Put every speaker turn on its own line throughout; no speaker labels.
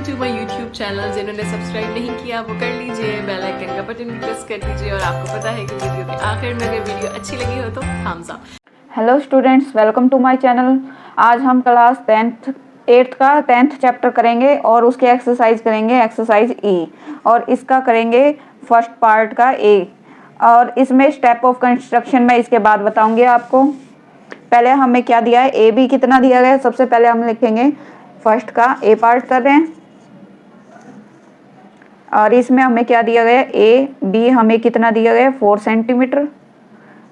To my YouTube channel. जिन्होंने subscribe नहीं किया वो कर लीजिए, बेल आइकन का बटन भी प्रेस कर दीजिए। और आपको पता है कि वीडियो के आखिर में अगर वीडियो अच्छी लगी हो तो thumbs up.
Hello students, welcome to my channel. आज हम क्लास 8th का 10th चैप्टर करेंगे और उसकी एक्सरसाइज करेंगे, एक्सरसाइज ई। और इसका करेंगे फर्स्ट पार्ट का ए। और इसमें स्टेप ऑफ कंस्ट्रक्शन मैं इसके बाद बताऊंगी आपको। पहले हमें क्या दिया है, ए बी कितना दिया गया है। सबसे पहले हम लिखेंगे फर्स्ट का ए पार्ट कर रहे हैं। और इसमें हमें क्या दिया गया है, ए बी हमें कितना दिया गया है 4 सेंटीमीटर।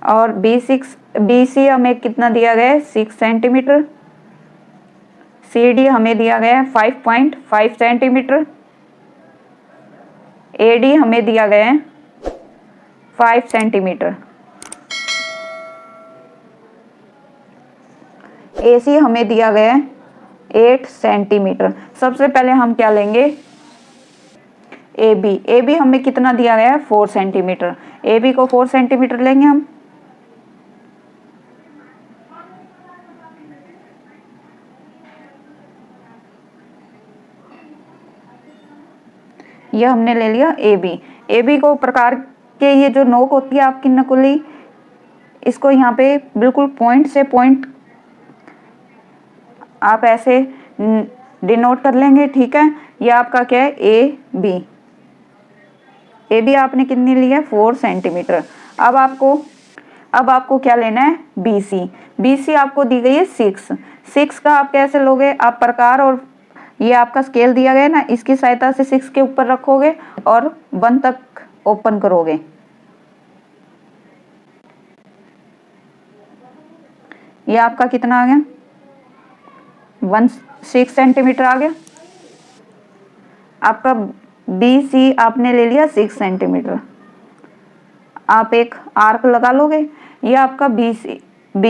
और बी सी हमें कितना दिया गया है 6 सेंटीमीटर। सी डी हमें दिया गया है 5.5 सेंटीमीटर। ए डी हमें दिया गया है 5 सेंटीमीटर। ए सी हमें दिया गया है 8 सेंटीमीटर। सबसे पहले हम क्या लेंगे, ए बी हमें कितना दिया गया है 4 सेंटीमीटर। ए बी को 4 सेंटीमीटर लेंगे हम। यह हमने ले लिया ए बी को प्रकार के ये जो नोक होती है आपकी नकुली, इसको यहाँ पे बिल्कुल पॉइंट से पॉइंट आप ऐसे डिनोट कर लेंगे, ठीक है। ये आपका क्या है ए बी आपने कितनी ली है 4 सेंटीमीटर। अब आपको क्या लेना है बी सी आपको दी गई है 6 का आप कैसे लोगे, आप प्रकार और ये आपका स्केल दिया गया है ना, इसकी सहायता से 6 के ऊपर रखोगे और 1 तक ओपन करोगे। ये आपका कितना आ गया 6 सेंटीमीटर आ गया। आपका बी सी आपने ले लिया 6 सेंटीमीटर। आप एक आर्क लगा लोगे, ये आपका बी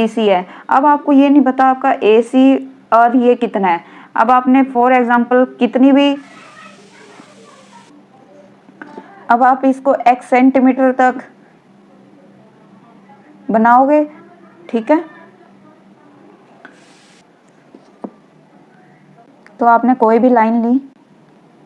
सी है। अब आपको ये नहीं पता आपका ए सी और ये कितना है। अब आपने फॉर एग्जांपल कितनी भी, अब आप इसको x सेंटीमीटर तक बनाओगे, ठीक है। तो आपने कोई भी लाइन ली,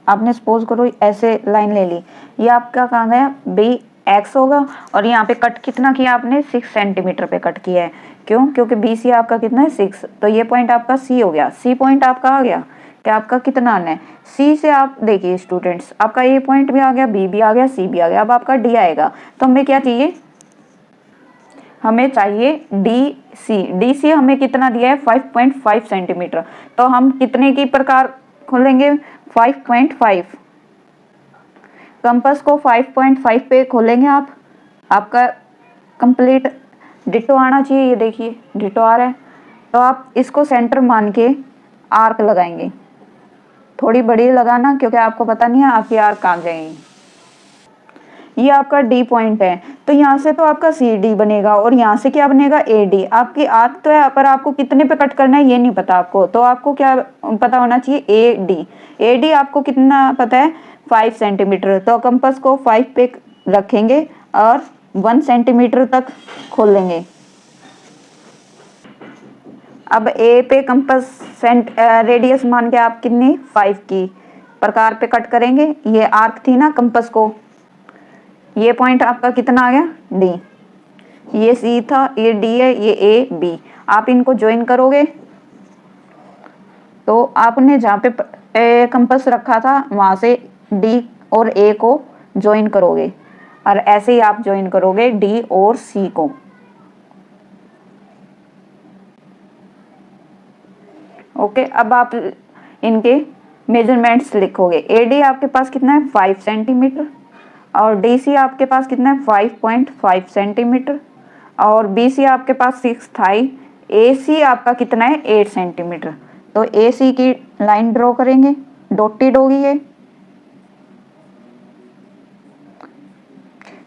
आपने सपोज करो ऐसे लाइन ले ली, ये आपका कहाँ गया बी एक्स होगा। और यहाँ पे कट कितना किया आपने 6 सेंटीमीटर पे कट किया है। क्यों? क्योंकि बी सी आपका कितना है 6, तो ये पॉइंट आपका सी हो गया। सी पॉइंट आपका आ गया कि आपका कितना आना है। सी से आप देखिए स्टूडेंट्स, आपका ए पॉइंट भी आ गया, बी भी आ गया, सी भी आ गया। अब आपका डी आएगा, तो हमें क्या चाहिए, हमें चाहिए डी सी हमें कितना दिया है 5.5 सेंटीमीटर। तो हम कितने की प्रकार खोलेंगे 5.5। कंपास को 5.5 पे खोलेंगे आप, आपका कंप्लीट डिटो आना चाहिए। ये देखिए डिटो आ रहा है। तो आप इसको सेंटर मान के आर्क लगाएंगे। थोड़ी बड़ी लगाना, क्योंकि आपको पता नहीं है आपकी आर्क कहाँ जाएगी। ये आपका डी पॉइंट है, तो यहाँ से तो आपका सी डी बनेगा और यहाँ से क्या बनेगा ए डी। आपकी आर्क तो है, पर आपको कितने पे कट करना है ये नहीं पता आपको। तो आपको क्या पता होना चाहिए ए डी आपको कितना पता है 5 सेंटीमीटर। तो कंपास को 5 पे रखेंगे और 1 सेंटीमीटर तक खोलेंगे। अब ए पे कंपास रेडियस मान के आप कितनी 5 की प्रकार पे कट करेंगे। ये आर्क थी ना कंपास को, ये पॉइंट आपका कितना आ गया डी। ये सी था, ये डी है, ये ए बी। आप इनको ज्वाइन करोगे तो आपने जहाँ पे कंपास रखा था वहां से डी और ए को ज्वाइन करोगे, और ऐसे ही आप ज्वाइन करोगे डी और सी को। ओके, अब आप इनके मेजरमेंट्स लिखोगे। ए डी आपके पास कितना है 5 सेंटीमीटर और डी सी आपके पास कितना है 5.5 सेंटीमीटर और बी सी आपके पास 6 था। ए सी आपका कितना है 8 सेंटीमीटर। तो ए सी की लाइन ड्रॉ करेंगे, डॉटेड होगी ये।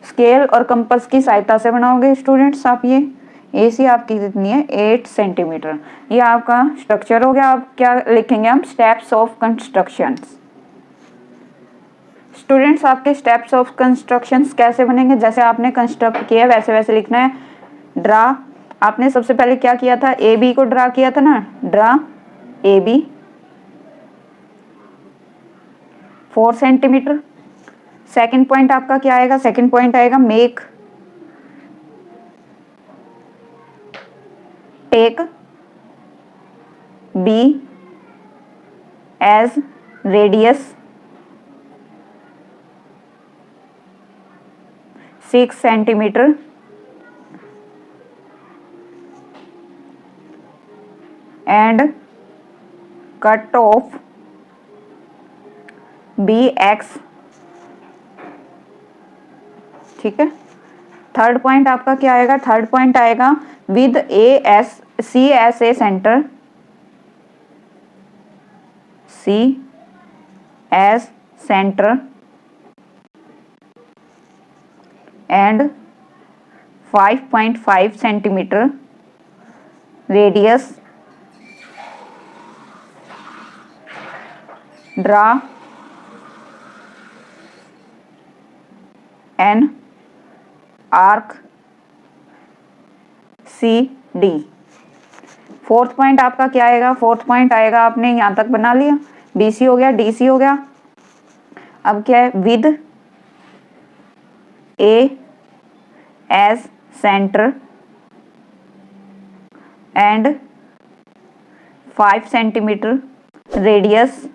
स्केल और कंपास की सहायता से बनाओगे स्टूडेंट्स आप। ये ए सी आपकी कितनी है 8 सेंटीमीटर। ये आपका स्ट्रक्चर हो गया। अब क्या लिखेंगे हम, स्टेप्स ऑफ कंस्ट्रक्शन। स्टूडेंट्स आपके स्टेप्स ऑफ कंस्ट्रक्शंस कैसे बनेंगे, जैसे आपने कंस्ट्रक्ट किया वैसे वैसे लिखना है। ड्रा, आपने सबसे पहले क्या किया था, ए बी को ड्रा किया था ना, draw A B. 4 centimetre. Second point आपका क्या आएगा? सेकंड पॉइंट आएगा make take B as radius 6 centimetre and cut off B X. ठीक है। थर्ड पॉइंट आपका क्या आएगा? थर्ड पॉइंट आएगा with A as C as a centre, C as centre and 5.5 centimetre radius. Draw an arc C D. Fourth point आपका क्या आएगा? Fourth point आएगा, आपने यहां तक बना लिया, बी सी हो गया, डी सी हो गया। अब क्या है? With A as centre and 5 centimetre radius.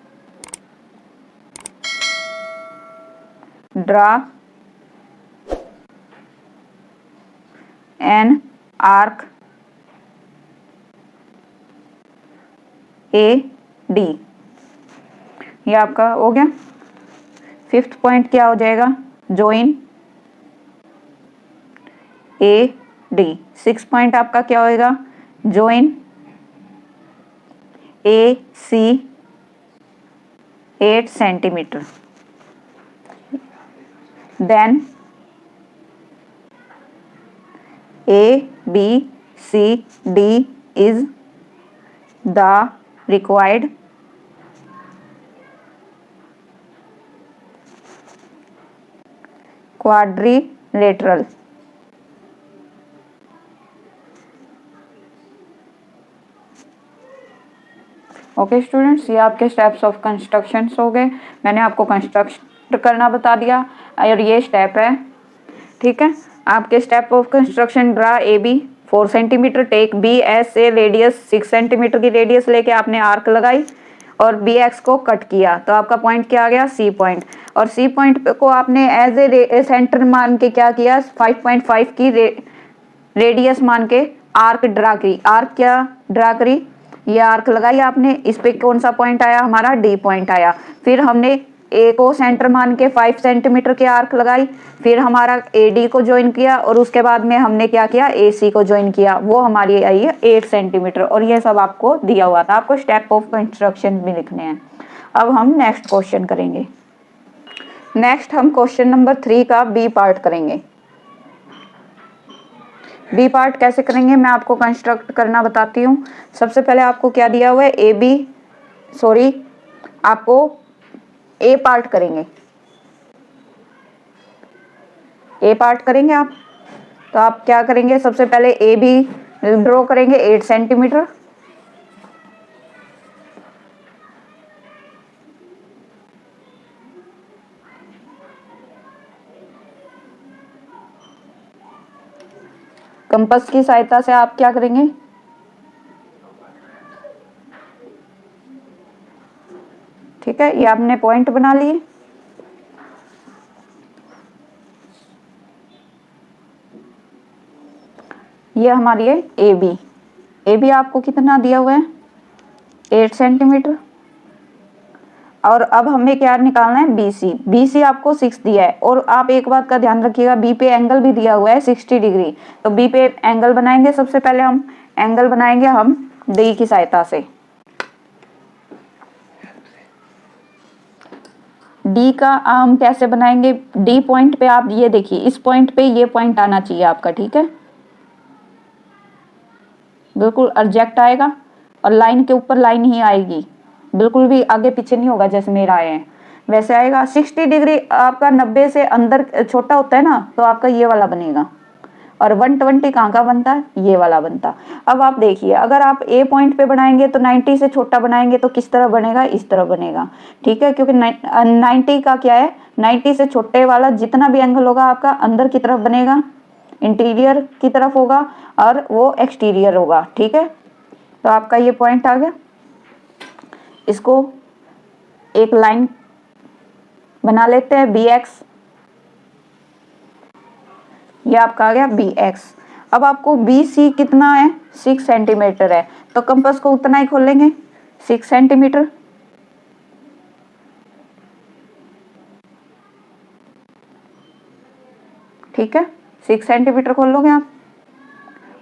Draw an arc A D. ये आपका हो गया। फिफ्थ पॉइंट क्या हो जाएगा? Join A D. Six point आपका क्या होएगा? Join A C 8 centimetre. Then A, B, C, D is the required quadrilateral. Okay students, ये आपके स्टेप्स ऑफ कंस्ट्रक्शन हो गए। मैंने आपको कंस्ट्रक्ट करना बता दिया और ये स्टेप है। ठीक है, आपके step of construction, draw A B 4 centimetre, take B as a radius 6 centimetre की रेडियस लेके आपने आर्क लगाई और बी एक्स को कट किया, तो आपका पॉइंट क्या आ गया? C point. और सी पॉइंट को आपने एज ए सेंटर मान के क्या किया? 5.5 की रेडियस मान के आर्क ड्रा की। आर्क क्या ड्रा करी? ये आर्क लगाई आपने, इस पे कौन सा पॉइंट आया? हमारा डी पॉइंट आया। फिर हमने ए को सेंटर मान के 5 सेंटीमीटर के आर्क लगाई, फिर हमारा ए डी को ज्वाइन किया और उसके बाद में हमने क्या किया? ए सी को ज्वाइन किया, वो हमारी आई है 8 सेंटीमीटर। और ये सब आपको दिया हुआ था, आपको स्टेप ऑफ कंस्ट्रक्शन भी लिखने हैं। अब हम नेक्स्ट क्वेश्चन करेंगे। नेक्स्ट हम क्वेश्चन नंबर 3 का बी पार्ट करेंगे। बी पार्ट कैसे करेंगे मैं आपको कंस्ट्रक्ट करना बताती हूँ। सबसे पहले आपको क्या दिया हुआ है? ए बी, सॉरी आपको ए पार्ट करेंगे। ए पार्ट करेंगे आप, तो आप क्या करेंगे? सबसे पहले ए बी ड्रॉ करेंगे 8 सेंटीमीटर। कंपास की सहायता से आप क्या करेंगे? ठीक है, ये आपने पॉइंट बना लिए। ये हमारी है ए बी। ए बी आपको कितना दिया हुआ है? 8 सेंटीमीटर। और अब हमें क्या निकालना है? B C. बी सी आपको 6 दिया है। और आप एक बात का ध्यान रखिएगा, बी पे एंगल भी दिया हुआ है 60 डिग्री। तो बी पे एंगल बनाएंगे, सबसे पहले हम एंगल बनाएंगे हम डी की सहायता से। डी का हम कैसे बनाएंगे? डी पॉइंट पे आप ये देखिए, इस पॉइंट पे ये पॉइंट आना चाहिए आपका। ठीक है, बिल्कुल एग्जैक्ट आएगा और लाइन के ऊपर लाइन ही आएगी, बिल्कुल भी आगे पीछे नहीं होगा जैसे मेरा आए हैं वैसे आएगा। 60 डिग्री आपका 90 से अंदर छोटा होता है ना, तो आपका ये वाला बनेगा। और 120 कहाँ का बनता है, ये वाला बनता। अब आप देखिए, अगर आप ए पॉइंट पे बनाएंगे तो 90 से छोटा बनाएंगे तो किस तरह बनेगा, इस तरह बनेगा, ठीक है, क्योंकि 90 का क्या है, 90 से छोटे वाला जितना भी एंगल होगा आपका अंदर की तरफ बनेगा, इंटीरियर की तरफ होगा और वो एक्सटीरियर होगा, ठीक है। तो आपका ये पॉइंट आ गया। इसको एक लाइन बना लेते हैं BX, ये आपका आ गया BX। अब आपको BC कितना है, 6 सेंटीमीटर है, तो कंपास को उतना ही खोलेंगे, 6 सेंटीमीटर, ठीक है, 6 सेंटीमीटर खोल लोगे आप।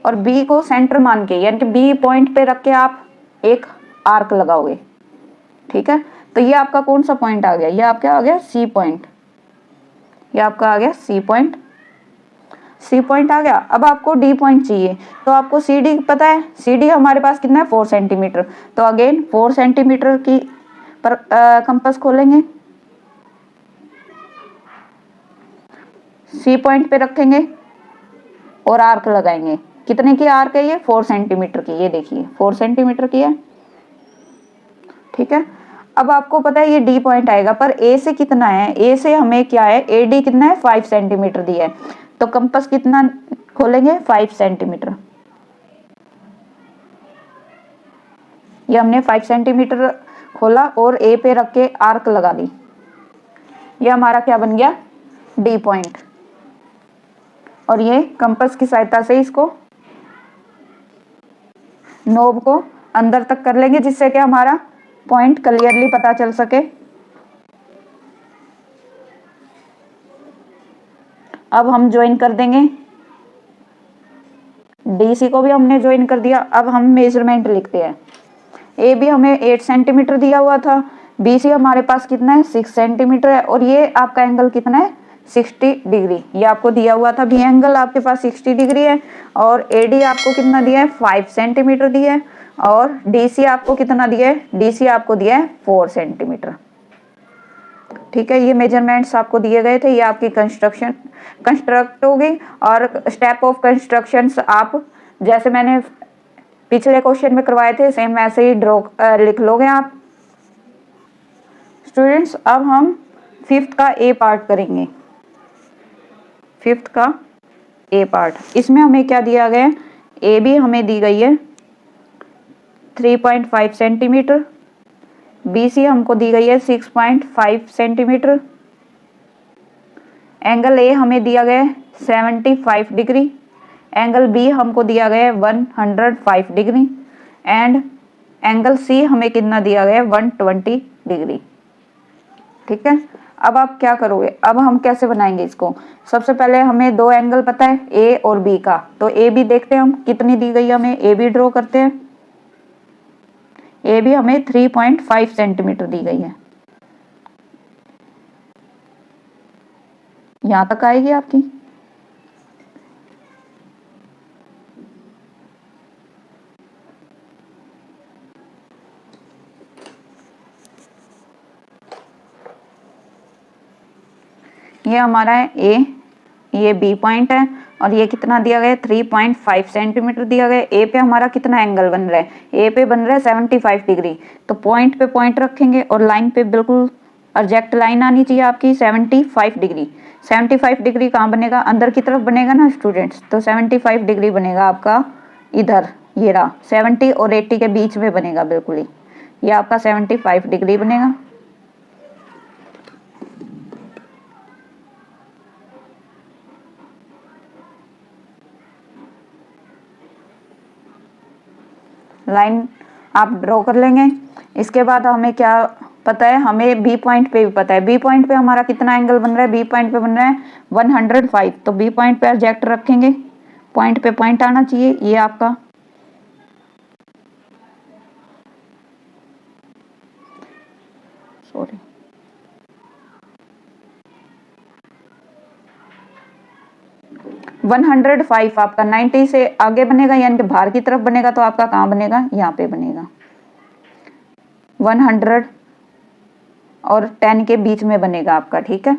और B को सेंटर मान के, यानी कि B पॉइंट पे रख के आप एक आर्क लगाओगे, ठीक है। तो ये आपका कौन सा पॉइंट आ गया, ये आपका आ गया C पॉइंट, ये आपका आ गया C पॉइंट, C पॉइंट आ गया। अब आपको D पॉइंट चाहिए, तो आपको CD पता है, CD हमारे पास कितना है, 4 सेंटीमीटर, तो अगेन 4 सेंटीमीटर की पर कंपास खोलेंगे, C पॉइंट पे रखेंगे और आर्क लगाएंगे। कितने की आर्क है ये, 4 सेंटीमीटर की, ये देखिए 4 सेंटीमीटर की है, ठीक है। अब आपको पता है ये D पॉइंट आएगा, पर A से कितना है, A से हमें क्या है, AD कितना है, 5 सेंटीमीटर दिया है, तो कंपास कितना खोलेंगे, 5 सेंटीमीटर, ये हमने 5 सेंटीमीटर खोला और A पे रख के आर्क लगा दी, ये हमारा क्या बन गया, D पॉइंट। और ये कंपास की सहायता से इसको नोब को अंदर तक कर लेंगे, जिससे कि हमारा पॉइंट क्लियरली पता चल सके। अब हम ज्वाइन कर देंगे, DC को भी हमने ज्वाइन कर दिया। अब हम मेजरमेंट लिखते हैं, AB हमें 8 सेंटीमीटर दिया हुआ था, BC हमारे पास कितना है, 6 सेंटीमीटर है, और ये आपका एंगल कितना है, 60 डिग्री, ये आपको दिया हुआ था, B एंगल आपके पास 60 डिग्री है, और AD आपको कितना दिया है, 5 सेंटीमीटर दिया है, और DC आपको कितना दिया है, DC आपको दिया है 4 सेंटीमीटर, ठीक है। ये मेजरमेंट्स आपको दिए गए थे, ये आपकी कंस्ट्रक्ट होगी, और स्टेप ऑफ कंस्ट्रक्शन आप जैसे मैंने पिछले क्वेश्चन में करवाए थे सेम वैसे ही ड्रॉ लिख लोगे आप स्टूडेंट्स। अब हम 5th का A पार्ट करेंगे, 5th का A पार्ट। इसमें हमें क्या दिया गया है, AB हमें दी गई है 3.5 सेंटीमीटर, BC हमको दी गई है 6.5 सेंटीमीटर, एंगल A हमें दिया गया है 75 डिग्री, एंगल B हमको दिया गया है 105 डिग्री, एंड एंगल C हमें कितना दिया गया है, 120 डिग्री, ठीक है। अब आप क्या करोगे, अब हम कैसे बनाएंगे इसको, सबसे पहले हमें 2 एंगल पता है, A और B का, तो AB देखते हैं हम कितनी दी गई है, हमें AB ड्रॉ करते हैं। AB हमें 3.5 सेंटीमीटर दी गई है, यहां तक आएगी आपकी। ये हमारा है A, ये B पॉइंट है, और ये कितना दिया गया है, 3.5 सेंटीमीटर दिया गया है। A पे हमारा कितना एंगल बन रहा है, A पे बन रहा है 75 डिग्री, तो पॉइंट पे पॉइंट रखेंगे और लाइन पे बिल्कुल एग्जैक्ट लाइन आनी चाहिए आपकी 75 डिग्री। 75 डिग्री कहाँ बनेगा, अंदर की तरफ बनेगा ना स्टूडेंट्स, तो 75 डिग्री बनेगा आपका इधर, ये रहा 70 और 80 के बीच में बनेगा बिल्कुल ही, ये आपका 75 डिग्री बनेगा। लाइन आप ड्रॉ कर लेंगे। इसके बाद हमें क्या पता है, हमें B पॉइंट पे भी पता है, B पॉइंट पे हमारा कितना एंगल बन रहा है, B पॉइंट पे बन रहा है 105, तो B पॉइंट पे एग्जैक्ट रखेंगे, पॉइंट पे पॉइंट आना चाहिए, ये आपका सॉरी 105 आपका 90 से आगे बनेगा, यानी कि बाहर की तरफ बनेगा, तो आपका कहाँ बनेगा, यहाँ पे बनेगा, 100 और 10 के बीच में बनेगा आपका, ठीक है।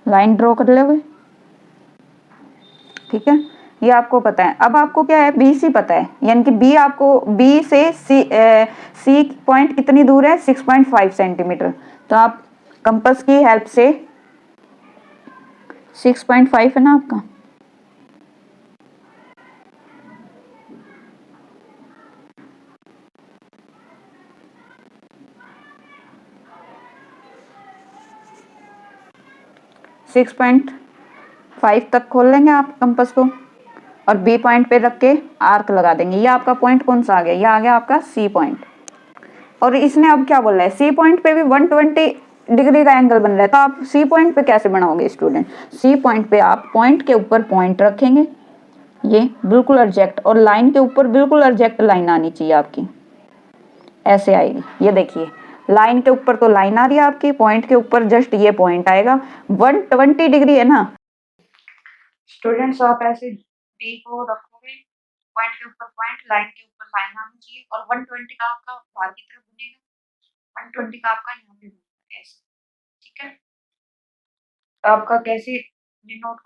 लाइन ड्रॉ कर लोगे, ठीक है। ये आपको पता है। अब आपको क्या है, बी सी पता है, यानी कि बी आपको, बी से सी पॉइंट कितनी दूर है, 6.5 सेंटीमीटर। तो आप कंपास की हेल्प से 6.5 है ना आपका, सिक्स पॉइंट 5 तक खोल लेंगे आप कंपास को, और बी पॉइंट पे रख के आर्क लगा देंगे। ये आपका पॉइंट कौन सा आ गया, ये आ गया आपका सी पॉइंट। और इसने अब क्या बोला है, सी पॉइंट पे भी 120 डिग्री का एंगल बन रहा है। तो आप सी पॉइंट पे कैसे बनाओगे स्टूडेंट, सी पॉइंट पे आप पॉइंट के ऊपर पॉइंट रखेंगे, ये बिल्कुल एग्जैक्ट, और लाइन के ऊपर बिल्कुल एग्जैक्ट लाइन आनी चाहिए आपकी, ऐसे आएगी। ये देखिए, लाइन के ऊपर तो लाइन आ रही है आपकी, पॉइंट के ऊपर जस्ट ये पॉइंट आएगा, 120 डिग्री है ना स्टूडेंट्स। आप ऐसे डी को रखोगे, पॉइंट के ऊपर पॉइंट, लाइन के ऊपर लाइन आनी चाहिए, और 120 का आपका बाहर की तरफ बनेगा, 120 का आपका यहाँ पे बनेगा ऐसे, ठीक है। तो आपका कैसे डिनोट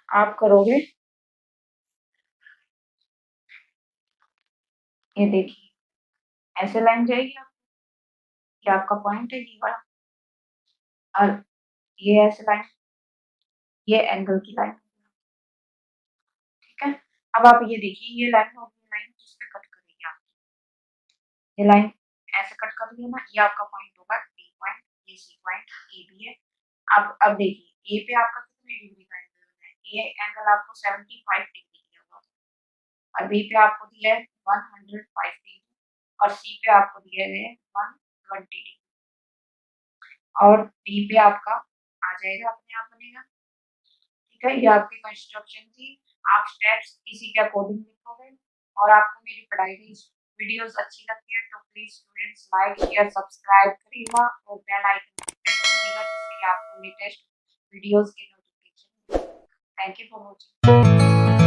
आप करोगे, ये देखिए ऐसे लाइन जाएगी आप, ये आपका पॉइंट है ये वाला, और ये ऐसे लाइन, ये एंगल की लाइन, ठीक है। अब आप ये देखिए, ये लाइन होगी, लाइन किस पे कट करेगी आप, ये लाइन ऐसे कट कर रही है ना, ये आपका पॉइंट होगा डी पॉइंट, ये सी पॉइंट, ए बी है। अब देखिए, ए पे आपका कितने डिग्री का एंगल है, ये एंगल आपको 75 डिग्री दिया हुआ है, और बी पे आपको दिया है 105 डिग्री, और सी पे आपको दिया है 120 डिग्री, और डी पे आपका आ जाएगा, अपने आप बनेगा, ठीक है। ये आपकी कंस्ट्रक्शन थी, आप स्टेप्स इसी के अकॉर्डिंग लिखोगे। और आपको मेरी पढ़ाई की वीडियोस अच्छी लगती है तो please students like share subscribe करिएगा, और बेल आइकन दबाइएगा, जिससे कि आपको लेटेस्ट वीडियोस के notification. Thank you for watching.